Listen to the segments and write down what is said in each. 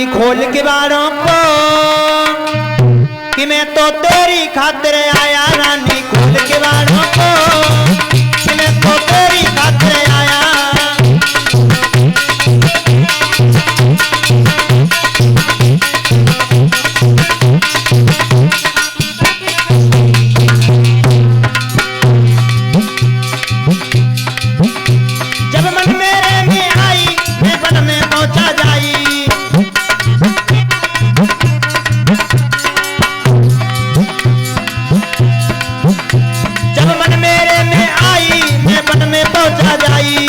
रानी खोल के बारों को कि मैं तो तेरी खातिर आया, रानी खोल के बारों को कि मैं तो तेरी खातिर आया। जब मन मेरे में आई मैं बन में पहुंचा जाई, जब मन मेरे में आई मैं बन में पहुंचा जाई।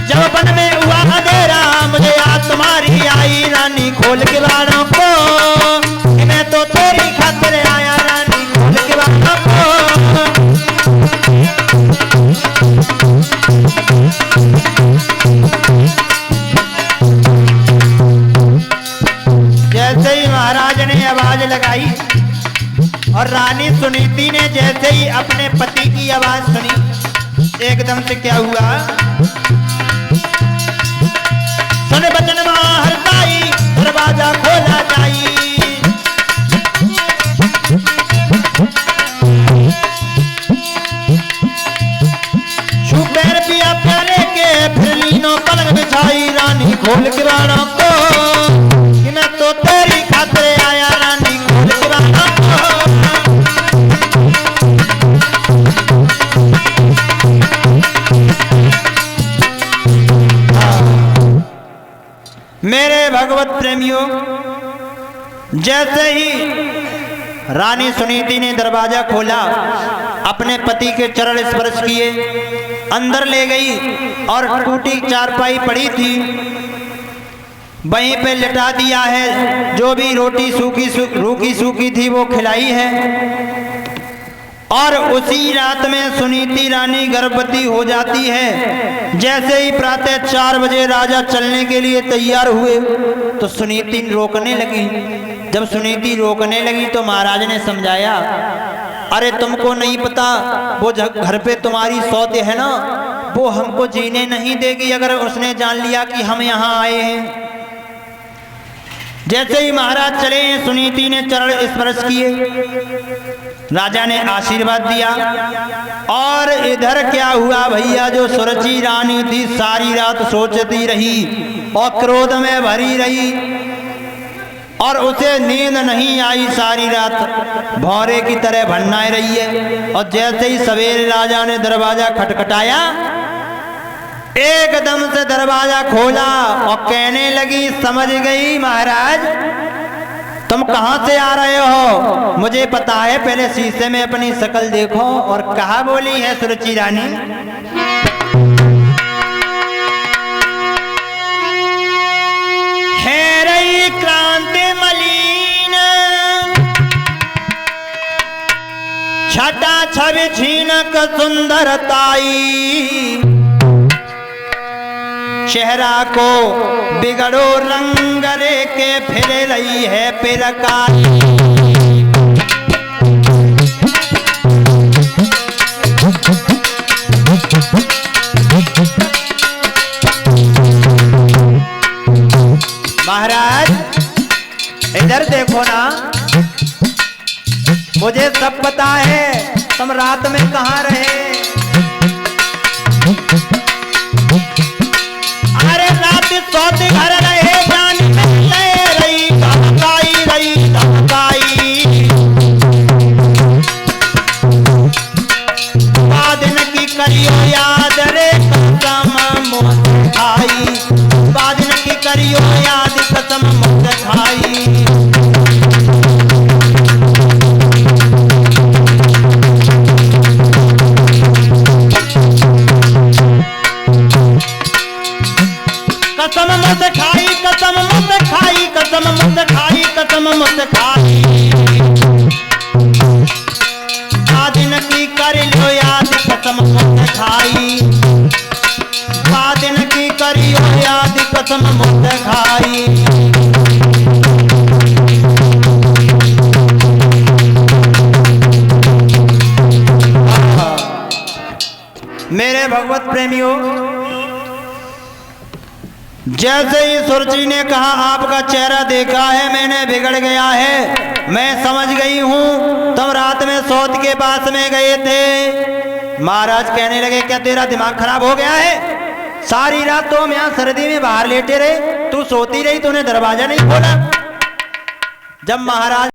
जब बन में हुआ अंधेरा मुझे याद तुम्हारी आई, रानी खोल के बारों को कि मैं तो तेरी खातिर आया, रानी खोल के बारों को। जैसे ही महाराज ने आवाज लगाई और रानी सुनीति ने जैसे ही अपने पति की आवाज सुनी, एकदम से क्या हुआ, सुन बचन हरताई दरवाजा खोला जाई। छू पैर पिया प्याले के फिर लीनो पलंग बिछाई, रानी खोल के बारों को कि मैं तो तेरी खातिर आया, रानी खोल के बारों को। मेरे भगवत प्रेमियों, जैसे ही रानी सुनीति ने दरवाजा खोला, अपने पति के चरण स्पर्श किए, अंदर ले गई और टूटी चारपाई पड़ी थी वहीं पे लिटा दिया है। जो भी रोटी रूखी सूखी थी वो खिलाई है। और उसी रात में सुनीति रानी गर्भवती हो जाती है। जैसे ही प्रातः 4 बजे राजा चलने के लिए तैयार हुए तो सुनीति रोकने लगी। जब सुनीति रोकने लगी तो महाराज ने समझाया, अरे तुमको नहीं पता वो घर पे तुम्हारी सौते है ना, वो हमको जीने नहीं देगी अगर उसने जान लिया कि हम यहाँ आए हैं। जैसे ही महाराज चले सुनीति ने चरण स्पर्श किए, राजा ने आशीर्वाद दिया। और इधर क्या हुआ भैया, जो सुरची रानी थी सारी रात सोचती रही और क्रोध में भरी रही और उसे नींद नहीं आई, सारी रात भौरे की तरह भन्नाए रही है। और जैसे ही सवेरे राजा ने दरवाजा खटखटाया, एकदम से दरवाजा खोला और कहने लगी, समझ गई महाराज तुम कहां से आ रहे हो, मुझे पता है, पहले शीशे में अपनी शक्ल देखो। और कहा बोली है सुरुचि रानी, है रही क्रांति मलिन छटा छवि छीनक सुंदरताई, चेहरा को बिगड़ो रंग रे के फिर रही है पिरकाई। महाराज इधर देखो ना, मुझे सब पता है तुम रात में कहाँ रहे। अरे रात सौते घर रहे, जान में ले रही धमकाई। बादन की करियो याद रे कसम मुझे खाई, बादन की करियो याद कसम मुझे खाई। कसम मुझे खाई, कसम मुझे खाई, कसम मुझे खाई, कसम मुझे खाई। बादन की कर लो याद कसम मुझे खाई, बादन की करियो याद कसम मुझे खाई। मेरे भगवत प्रेमियों, जैसे ही सुरजी ने कहा आपका चेहरा देखा है मैंने, बिगड़ गया है, मैं समझ गई हूं तुम रात में सौत के पास में गए थे। महाराज कहने लगे क्या तेरा दिमाग खराब हो गया है? सारी रात तो हम यहाँ सर्दी में बाहर लेटे रहे, तू सोती रही, तूने दरवाजा नहीं खोला। जब महाराज